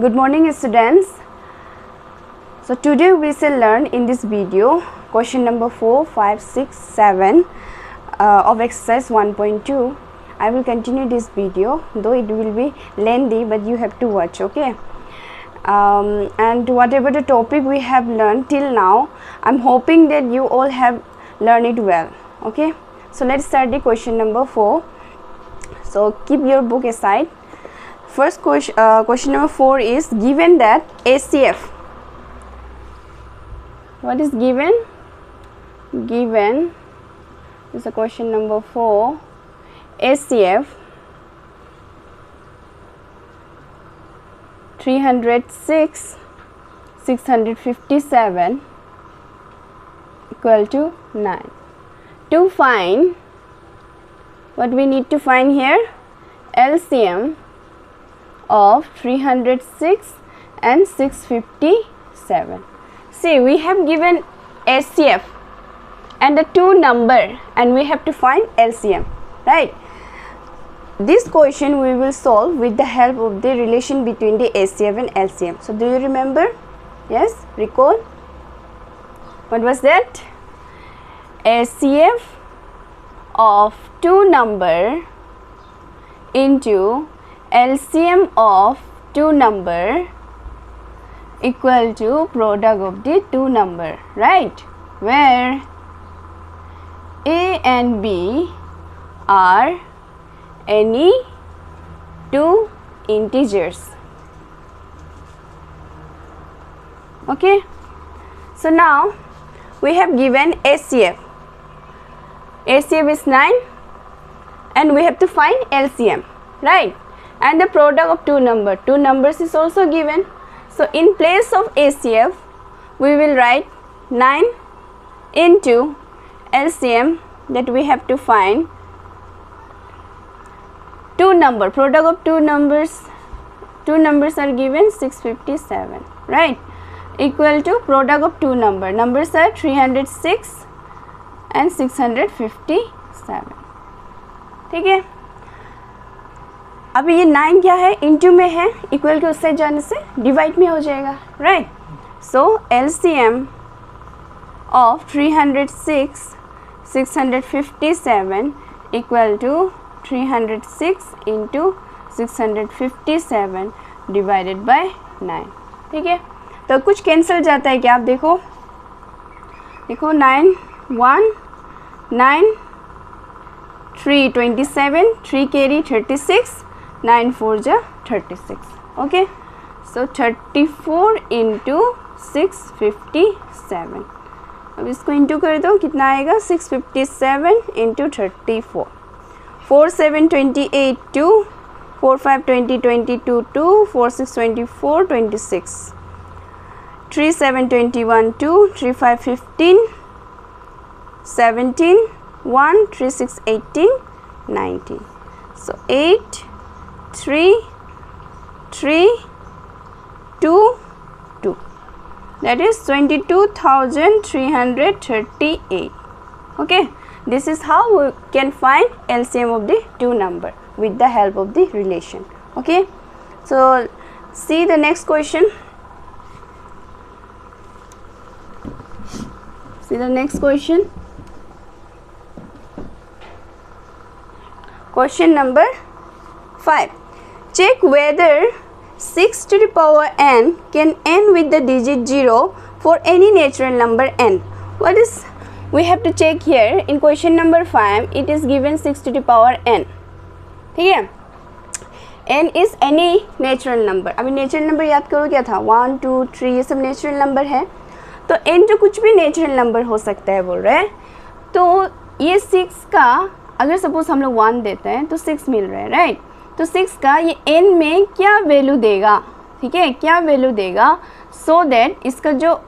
Good morning students. So today we shall learn in this video question number 4, 5, 6, 7 of exercise 1.2. I will continue this video, though it will be lengthy, but you have to watch, okay? And whatever the topic we have learned till now, I'm hoping that you all have learned it well, okay? So let's start the question number 4. So keep your book aside. First question number 4 is given that ACF. What is given? Given is the question number 4. ACF 306 657 equal to 9. To find, what we need to find here? LCM of 306 and 657. See, we have given ACF and the two number, and we have to find LCM, right? This question we will solve with the help of the relation between the ACF and LCM. So do you remember? Yes, recall. What was that? ACF of two number into LCM of two number equal to product of the two number, right? Where A and B are any two integers. Okay, so now we have given ACF. ACF is 9 and we have to find LCM, right? And the product of two numbers is also given. So in place of ACF we will write 9 into LCM that we have to find two number, product of two numbers are given 657, right? Equal to product of two numbers are 306 and 657. ठीक है, अभी ये 9 क्या है, into में है, equal के उससे जाने से डिवाइड में हो जाएगा, right? So LCM of 306 657 equal to 306 into 657 divided by 9. ठीक है, तो कुछ कैंसिल जाता है क्या? आप देखो 9 1 9 3 27 3 carry 36 9 4 जा 36. ओके, सो 34 into 657. अब इसको इंटू कर दो, कितना आएगा? 657 into 34. 4 7 28 2, 4 5 20 22 2, 4 6 24 26, 3 7 21 2, 3 5 15 17 1, 3 6 18 19. So 8 3 3 2 2, that is 22,338. okay, this is how we can find LCM of the two number with the help of the relation. Okay, so see the next question. See the next question. Question number 5. Check whether 6 to the power n can end with the digit 0 for any natural number n. What is we have to check here in question number 5? It is given 6 to the power n. ठीक है, n is any natural number. अभी natural number याद करो क्या था? 1 2 3 ये सब natural number है, तो n जो कुछ भी natural number हो सकता है बोल रहे हैं. तो ये 6 का अगर सपोज हम लोग 1 देते हैं तो 6 मिल रहा है, राइट? तो 6 का ये n में क्या वैल्यू देगा? ठीक है, क्या वैल्यू देगा? सो दैट इसका जो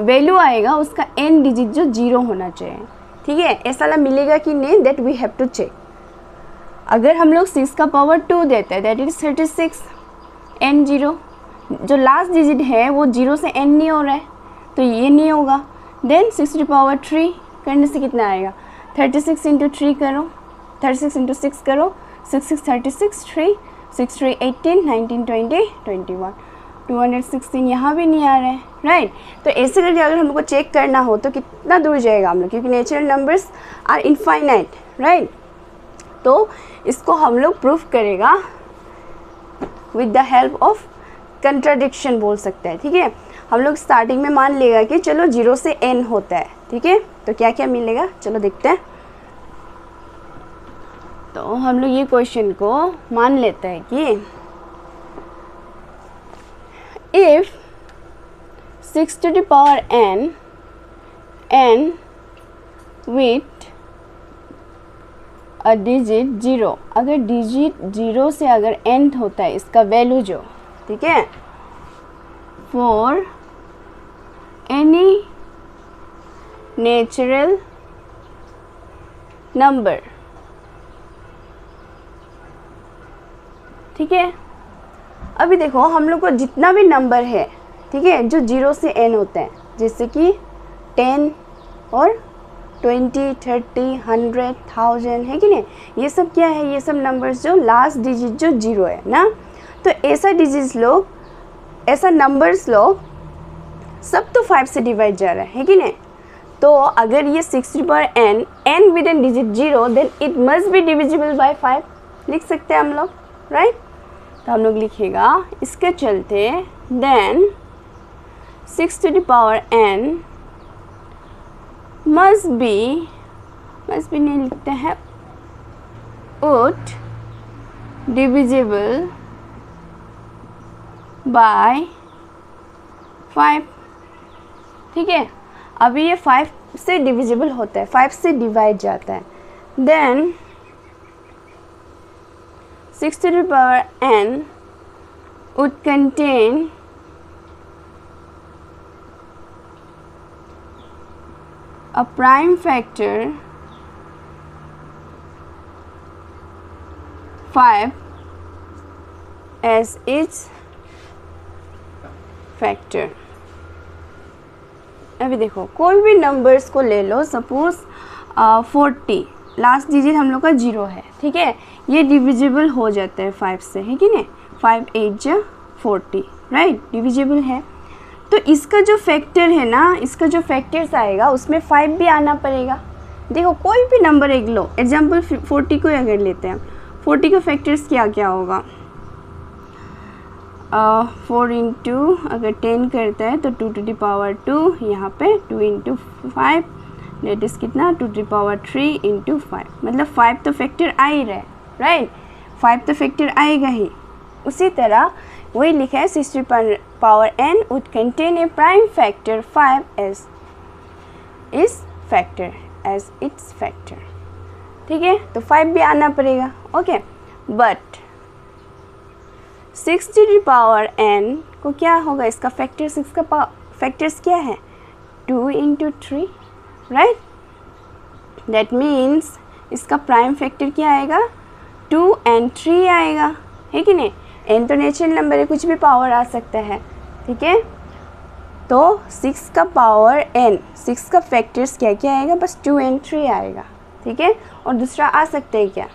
वैल्यू आएगा उसका n डिजिट जो 0 होना चाहिए. ठीक है, ऐसा मिलेगा कि नहीं, that we have to check. अगर हम लोग 6 का पावर 2 देते हैं दैट इज 36, n 0, जो लास्ट डिजिट है वो 0 से n नहीं हो रहा है तो ये नहीं होगा. देन 6 टू पावर 3 करने से कितना आएगा? 36 इंटू 3 करो, 36 इंटू 6 करो, 6 6 36 3, 6 3 18, 19 20 21, 216 यहाँ भी नहीं आ रहा है, राइट। तो ऐसे करके अगर हम लोग को चेक करना हो तो कितना दूर जाएगा हम लोग, क्योंकि natural numbers are infinite, right. तो इसको हम लोग प्रूफ करेगा with the help of contradiction बोल सकते हैं, ठीक है। हम लोग स्टार्टिंग में मान लेगा कि चलो 0 से n होता है, ठीक है। तो क्या क्या मिलेगा, चलो देखते हैं। तो हम लोग ये क्वेश्चन को मान लेते हैं कि if 6 to the power n with a digit 0, अगर डिजिट 0 से अगर n होता है इसका वैल्यू जो, ठीक है, फॉर एनी नेचुरल नंबर, ठीक है। अभी देखो हम लोग को जितना भी नंबर है, ठीक है, जो 0 से n होते हैं, जैसे कि 10 और 20, 30, 100, 1000 है कि नहीं, ये सब क्या है, ये सब नंबर्स जो लास्ट डिजिट जो 0 है ना। तो ऐसा डिजिट्स लोग, ऐसा नंबर्स लोग सब तो 5 से डिवाइड जा रहा है कि नहीं। तो अगर ये 6 to the power n with N digit 0, then it must be divisible by 5 लिख सकते हैं हम लोग, राइट। तो हम लोग लिखेगा इसके चलते then 6 to the power n must be नहीं लिखते हैं, would divisible by 5, ठीक है। अभी ये 5 से डिविजिबल होता है, 5 से डिवाइड जाता है, then 6 to the power n would contain a prime factor 5 as its factor। अभी देखो कोई भी नंबर्स को ले लो, सपोज 40 लास्ट डिजिट हम लोग का 0 है, ठीक है, ये डिविजिबल हो जाता है 5 से, है कि नहीं, 5 8 40, राइट, डिविजिबल है। तो इसका जो फैक्टर है ना, इसका जो फैक्टर्स आएगा उसमें 5 भी आना पड़ेगा। देखो कोई भी नंबर एक लो, एग्जाम्पल 40 को अगर लेते हैं, 40 का फैक्टर्स क्या क्या होगा, 4 इंटू अगर 10 करता है तो 2 to the power 2, यहाँ पे 2 इंटू 5 डेट इज़ कितना 2 to the power 3 इंटू 5, मतलब 5 तो फैक्टर आ ही रहा है, राइट, 5 तो फैक्टर आएगा ही। उसी तरह वही लिखा है 6 to the power n would contain a prime factor 5 as its factor, ठीक है। तो 5 भी आना पड़ेगा, okay. But 6 to the power n को क्या होगा, इसका फैक्टर 6 का फैक्टर्स क्या है 2 इंटू 3, राइट। दैट मीन्स इसका प्राइम फैक्टर क्या आएगा 2 and 3 आएगा, है कि नहीं। n तो नेचुरल नंबर है, कुछ भी पावर आ सकता है, ठीक है। तो 6 का पावर n, 6 का फैक्टर्स क्या क्या आएगा, बस 2 and 3 आएगा, ठीक है। और दूसरा आ सकता है क्या,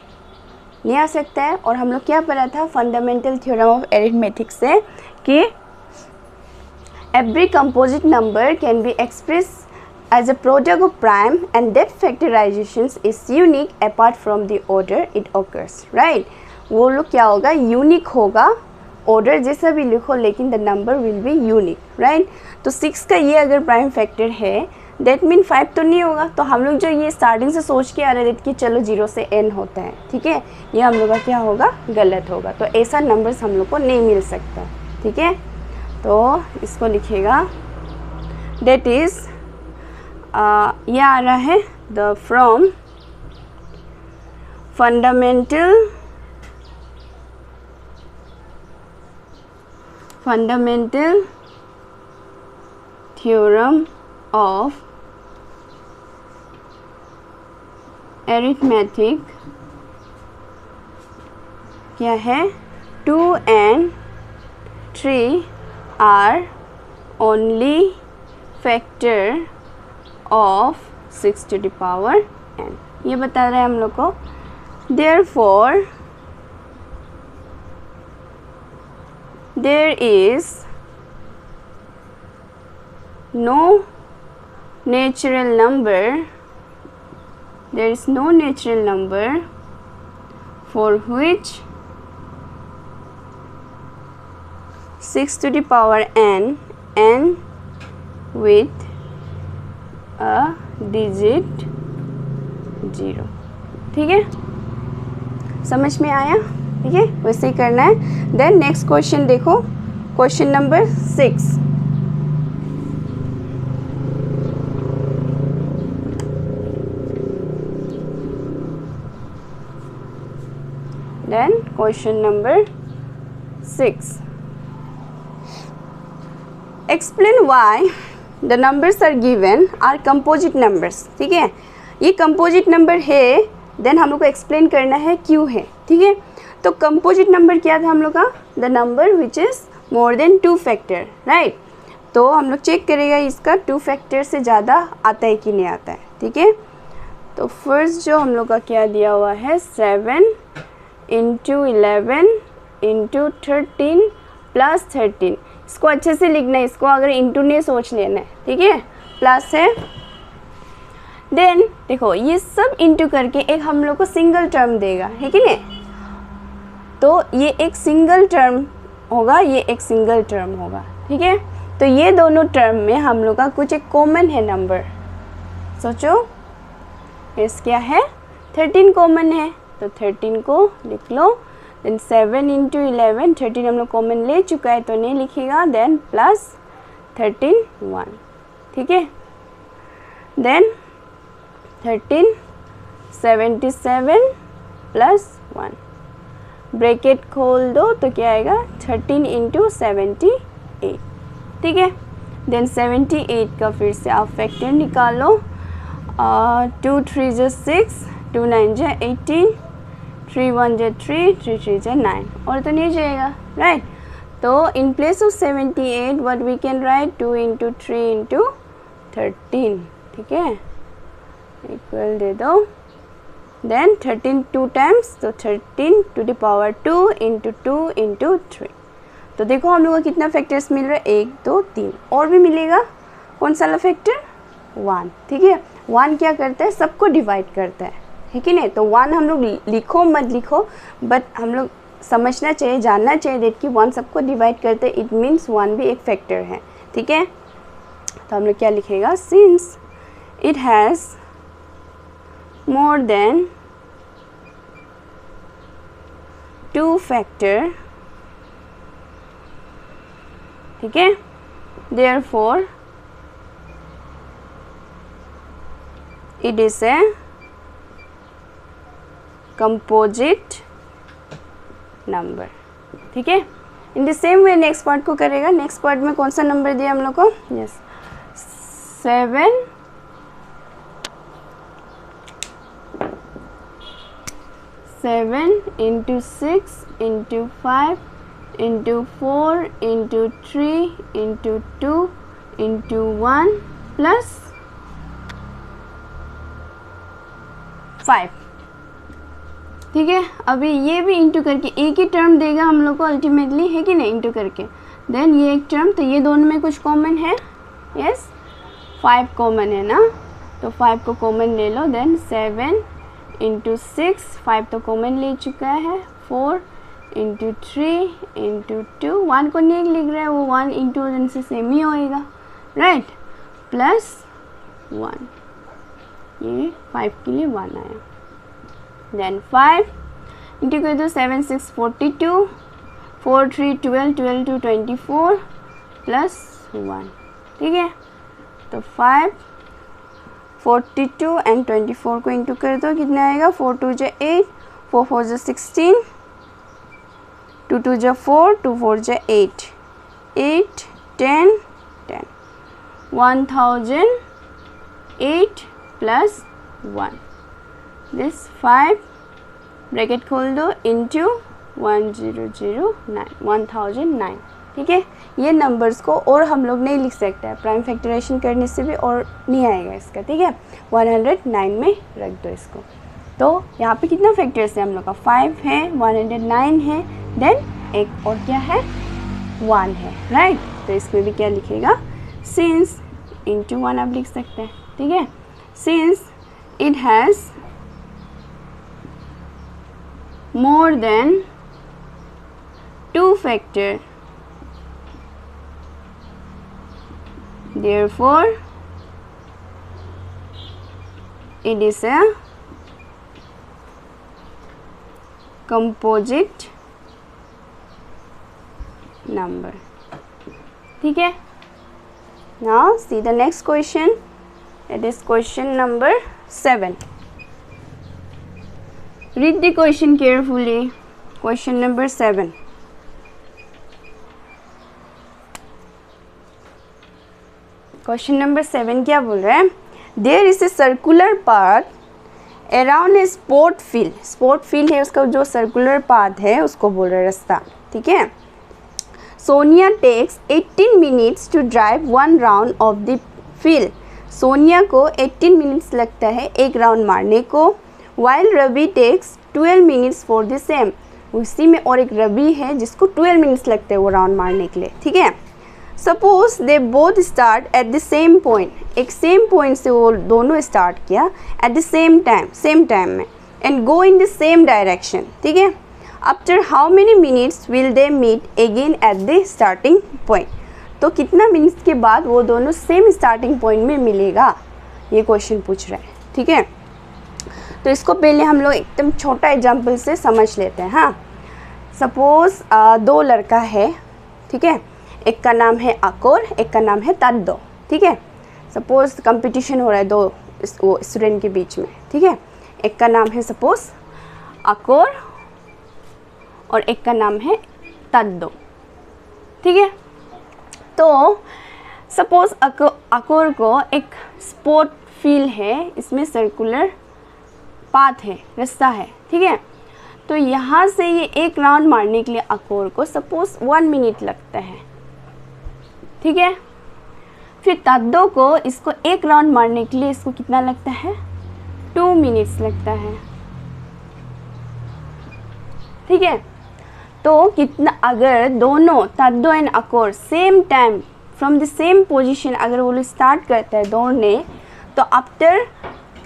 नहीं आ सकता है। और हम लोग क्या पढ़ा था फंडामेंटल थ्योरम ऑफ अरिथमेटिक से कि every composite number can be express as a product of prime and that factorizations is unique apart from the order it occurs, right। वो लोग क्या होगा, यूनिक होगा, ऑर्डर जैसा भी लिखो लेकिन the number will be unique, right. तो 6 का ये अगर प्राइम फैक्टर है दैट मीन 5 तो नहीं होगा। तो हम लोग जो ये स्टार्टिंग से सोच के आ रहे थे कि चलो 0 से n होता है, ठीक है, ये हम लोग का क्या होगा, गलत होगा। तो ऐसा नंबर्स हम लोग को नहीं मिल सकता, ठीक है। तो इसको लिखेगा दैट इज़ ये आ रहा है the from fundamental theorem of arithmetic क्या है 2 and 3 are only factor of 6 to the power n, ये बता रहे हैं हम लोग को। Therefore there is no natural number, there is no natural number for which 6 to the power n with a digit 0. ठीक है, समझ में आया? ठीक है, वैसे ही करना है. देन नेक्स्ट क्वेश्चन देखो, question number 6. Then question number 6. Explain why the numbers are given are composite numbers. ठीक है, ये कंपोजिट नंबर है, देन हम लोग को एक्सप्लेन करना है क्यों है. ठीक है, तो कंपोजिट नंबर क्या था हम लोग का? The number which is more than 2 factor, right. तो हम लोग चेक करेगा इसका 2 फैक्टर से ज़्यादा आता है कि नहीं आता है. ठीक है, तो फर्स्ट जो हम लोग का क्या दिया हुआ है, 7 इंटू 11 इंटू 13 प्लस 13. इसको अच्छे से लिखना है, इसको अगर इंटू नहीं सोच लेना है. ठीक है, प्लस है. देन देखो ये सब इंटू करके एक हम लोग को सिंगल टर्म देगा, है कि नहीं. तो ये एक सिंगल टर्म होगा, ये एक सिंगल टर्म होगा. ठीक है, तो ये दोनों टर्म में हम लोग का कुछ एक कॉमन है नंबर. सोचो, इस क्या है, 13 कॉमन है, तो 13 को लिख लो. देन 7 इंटू 11, 13 हम लोग कॉमन ले चुका है तो नहीं लिखेगा. Then plus 13 1. ठीक है, देन 13 77 प्लस 1. ब्रैकेट खोल दो तो क्या आएगा, 13 इंटू 78. ठीक है, देन 78 का फिर से आप फैक्टर निकालो. 2 3 जा 6, 2 9 जा 18, 3 1 जा 3, 3 3 जा 9. और तो नहीं जाएगा, राइट. तो in place of 78 what we can write, 2 into 3 into 13. ठीक है, इक्वल दे दो. देन 13 2 टाइम्स, तो 13 to the power 2 into 2 into 3. तो देखो हम लोग को कितना फैक्टर्स मिल रहा है, 1 2 3 और भी मिलेगा. कौन सा वाला फैक्टर, 1. ठीक है, 1 क्या करता है, सबको डिवाइड करता है कि नहीं. तो 1 हम लोग लिखो मत लिखो, बट हम लोग समझना चाहिए, जानना चाहिए देख कि 1 सबको डिवाइड करते हैं, इट मीन्स 1 भी एक फैक्टर है. ठीक है, तो हम लोग क्या लिखेगा, since it has more than 2 factor. ठीक है, therefore it is a composite number. ठीक है, इन the same way next part को करेगा. नेक्स्ट पार्ट में कौन सा नंबर दिया हम लोग को, yes 7 7 into 6 into 5 into 4 into 3 into 2 into 1 plus 5. ठीक है, अभी ये भी इंटू करके एक ही टर्म देगा हम लोग को अल्टीमेटली, है कि नहीं, इंटू करके. देन ये एक टर्म, तो ये दोनों में कुछ कॉमन है, यस 5 कॉमन है ना, तो 5 को कॉमन ले लो. देन 7 इंटू 6, 5 तो कॉमन ले चुका है, 4 इंटू 3 इंटू 2, 1 को नहीं लिख रहा है, वो 1 इंटू से सेम ही होएगा, राइट, प्लस 1. ये 5 के लिए 1 आया. देन 5 इंटू कर दो, 7 6 42, 4 3 12, 12 2 24 प्लस 1. ठीक है, तो 5 42 एंड 24 को इंटू कर दो, कितना आएगा, 4 2 जा 8, 4 4 जा 16, 2 2 जा 4, 2 4 जा 8, 8 10 10, 1008 प्लस 1. दिस 5 ब्रैकेट खोल दो इंटू 1009, 1009. ठीक है, ये नंबर्स को और हम लोग नहीं लिख सकते हैं, प्राइम फैक्टराइजेशन करने से भी और नहीं आएगा इसका. ठीक है, 109 में रख दो इसको. तो यहाँ पे कितना फैक्टर्स है हम लोग का, 5 है, 109 है, देन एक और क्या है, 1 है, राइट। तो इसमें भी क्या लिखेगा, सिंस इंटू 1 आप लिख सकते हैं, ठीक है। Since it has more than 2 factor, therefore it is a composite number, ठीक है। now see the next question, it is question number 7. read the question carefully. question number 7. Question number 7 क्या बोल रहा है, there is a circular path around a sport field. Sport field है उसका जो circular path है उसको बोल रहा है रास्ता, ठीक है। Sonia takes 18 minutes to drive 1 round of the field. Sonia को 18 मिनट्स लगता है एक राउंड मारने को, while Ravi takes 12 minutes for the same. उसी में और एक रवि है जिसको 12 मिनट्स लगते हैं वो राउंड मारने के लिए, ठीक है। Suppose they both start at the same point, एक सेम पॉइंट से वो दोनों स्टार्ट किया एट द सेम टाइम में, and go in the same direction, ठीक है। After how many minutes will they meet again at the starting point. तो कितना मिनट्स के बाद वो दोनों सेम स्टार्टिंग पॉइंट में मिलेगा, ये क्वेश्चन पूछ रहा है, ठीक है। तो इसको पहले हम लोग एकदम छोटा एग्जाम्पल से समझ लेते हैं। हाँ, सपोज 2 लड़का है, ठीक है। एक का नाम है अकोर, एक का नाम है तद्दो, ठीक है। सपोज कंपटीशन हो रहा है 2 स्टूडेंट के बीच में, ठीक है। एक का नाम है सपोज अकोर और एक का नाम है तद्दो, ठीक है। तो सपोज अकोर को एक स्पोर्ट फील्ड है, इसमें सर्कुलर पाथ है, रास्ता है, ठीक है। तो यहाँ से ये एक राउंड मारने के लिए अकोर को सपोज 1 मिनट लगता है, ठीक है। फिर तद्दो को इसको एक राउंड मारने के लिए इसको कितना लगता है, 2 मिनट्स लगता है, ठीक है। तो कितना, अगर दोनों तद्दो एंड अकोर same time from the same position अगर वो लोग स्टार्ट करते हैं दौड़ने, तो after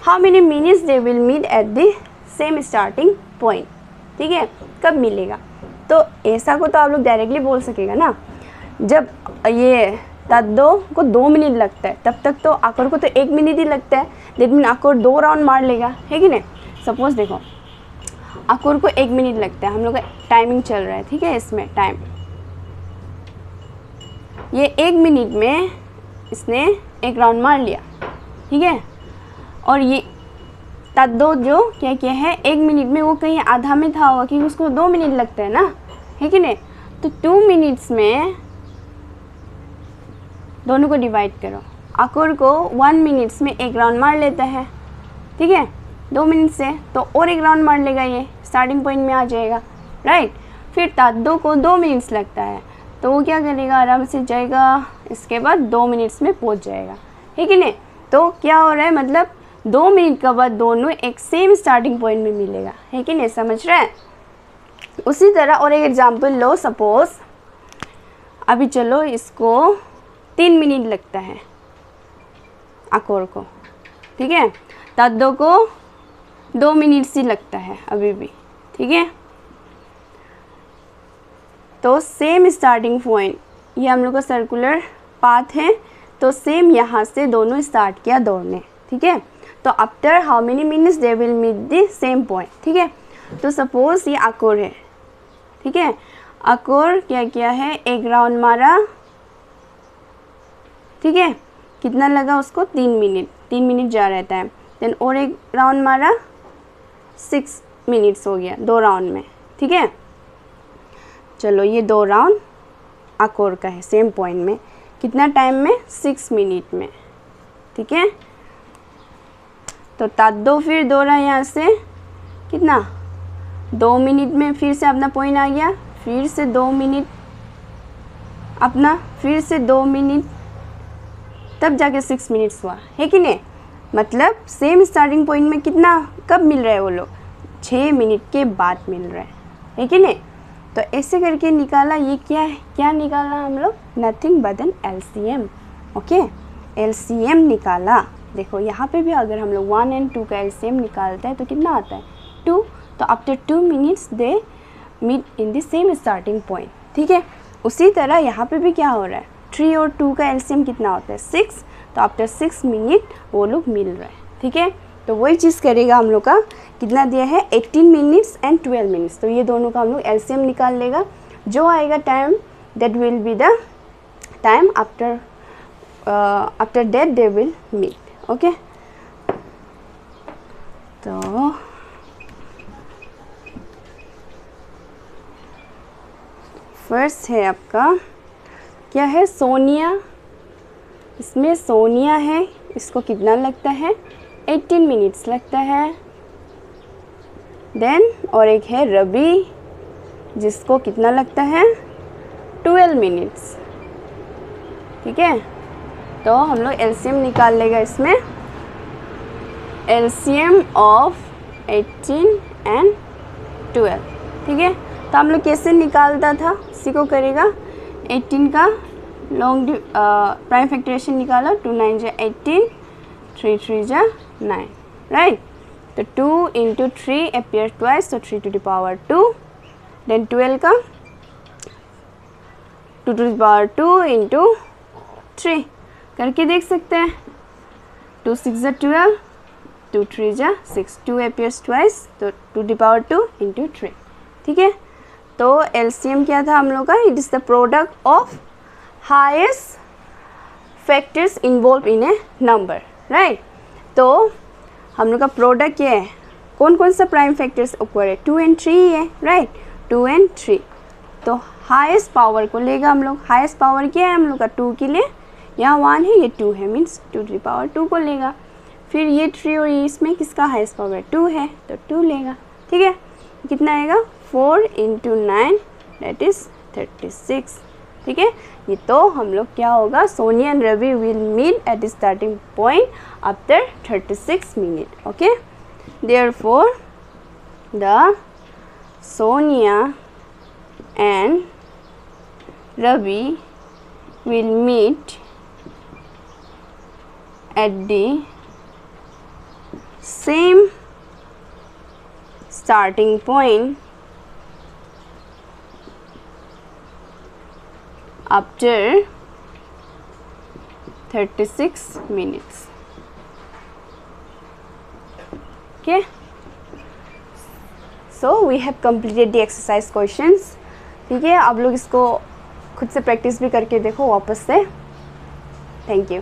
how many minutes they will meet at the same starting point, ठीक है। कब मिलेगा, तो ऐसा को तो आप लोग डायरेक्टली बोल सकेगा ना, जब ये तद्दो को 2 मिनट लगता है तब तक तो अकोर को तो 1 मिनट ही लगता है, लेकिन अकोर 2 राउंड मार लेगा, है कि नहीं। सपोज देखो अकोर को 1 मिनट लगता है, हम लोग का टाइमिंग चल रहा है, ठीक है। इसमें टाइम ये 1 मिनट में इसने एक राउंड मार लिया, ठीक है। और ये तद्दो जो क्या किया है, 1 मिनट में वो कहीं आधा में था होगा क्योंकि उसको 2 मिनट लगता है ना, है कि नहीं। तो 2 मिनट्स में दोनों को डिवाइड करो, अकोर को 1 मिनट्स में एक राउंड मार लेता है, ठीक है, 2 मिनट से, तो और एक राउंड मार लेगा, ये स्टार्टिंग पॉइंट में आ जाएगा, राइट। फिर तद्दो को 2 मिनट्स लगता है, तो वो क्या करेगा, आराम से जाएगा, इसके बाद 2 मिनट्स में पहुंच जाएगा, है कि नहीं। तो क्या हो रहा है, मतलब 2 मिनट के बाद दोनों एक सेम स्टार्टिंग पॉइंट में मिलेगा, है कि नहीं, समझ रहे हैं। उसी तरह और एक एग्जाम्पल लो, सपोज अभी चलो इसको 3 मिनट लगता है अकोर को, ठीक है। तद्दो को 2 मिनट ही लगता है अभी भी, ठीक है। तो सेम स्टार्टिंग पॉइंट, ये हम लोग का सर्कुलर पाथ है, तो सेम यहाँ से दोनों स्टार्ट किया दौड़ने, ठीक है। तो after how many minutes they will meet the same point, ठीक है। तो सपोज ये अकोर है, ठीक है। अकोर क्या किया है, एक राउंड मारा, ठीक है। कितना लगा उसको, 3 मिनट जा रहा है टाइम। देन और एक राउंड मारा, 6 मिनट्स हो गया 2 राउंड में, ठीक है। चलो ये 2 राउंड अकोर का है सेम पॉइंट में, कितना टाइम में, 6 मिनट में, ठीक है। तो तद्दो फिर दौड़ा यहाँ से कितना, 2 मिनट में फिर से अपना पॉइंट आ गया, फिर से 2 मिनट अपना, फिर से 2 मिनट, तब जाके 6 मिनट्स हुआ, है कि नहीं। मतलब सेम स्टार्टिंग पॉइंट में कितना, कब मिल रहा है वो लोग, 6 मिनट के बाद मिल रहा है कि नहीं। तो ऐसे करके निकाला, ये क्या है, क्या निकाला हम लोग, nothing but an LCM। Okay, LCM निकाला। देखो यहाँ पे भी अगर हम लोग 1 and 2 का LCM निकालते हैं तो कितना आता है, 2। तो after 2 minutes they meet in the same starting point. ठीक है, उसी तरह यहाँ पे भी क्या हो रहा है, 3 और 2 का LCM कितना होता है, 6। तो आफ्टर 6 मिनट वो लोग मिल रहे हैं। ठीक है, तो वही चीज़ करेगा हम लोग का, कितना दिया है 18 मिनट्स एंड 12 मिनट्स। तो ये दोनों का हम लोग LCM निकाल लेगा, जो आएगा time that will be the time after that they will meet. Okay, तो फर्स्ट है आपका क्या है, सोनिया। इसमें सोनिया है, इसको कितना लगता है, 18 मिनट्स लगता है। देन और एक है रवि, जिसको कितना लगता है, 12 मिनट्स। ठीक है, तो हम लोग LCM निकाल लेगा इसमें, LCM ऑफ 18 and 12। ठीक है, तो हम लोग कैसे निकालता था, इसी को करेगा। 18 का लॉन्ग प्राइम फैक्टराइजेशन निकाला, 2 9 जा 18, 3 3 जा 9, राइट। तो 2 into 3 appear twice, तो 3 to the power 2। देन 12 का 2 to the power 2 into 3 करके देख सकते हैं। 2 6 जा 12, 2 3 जा 6, 2 appears twice, तो 2 to the power 2 into 3। ठीक है, तो LCM क्या था हम लोग का, it is the product of highest factors involve in A number, right. तो हम लोग का प्रोडक्ट क्या है, कौन कौन सा प्राइम फैक्टर्स ऊपर है, 2 and 3 है, राइट, 2 and 3। तो हाईएस्ट पावर को लेगा हम लोग, हाईएस्ट पावर क्या है हम लोग का, 2 के लिए, यहाँ 1 है, ये 2 है, मीन्स 2 to the power 2 को लेगा। फिर ये 3 और ये इसमें किसका हाईएस्ट पावर 2 है, तो 2 लेगा। ठीक है, कितना आएगा, 4 into 9 दैट इज़ 36। ठीक है, ये तो हम लोग क्या होगा, Sonia and Ravi will meet at the starting point after 36 minute. Okay, therefore the Sonia and Ravi will meet at the same starting point after 36 minutes। Okay, so we have completed the exercise questions। ठीक है, आप लोग इसको खुद से प्रैक्टिस भी करके देखो वापस से। Thank you.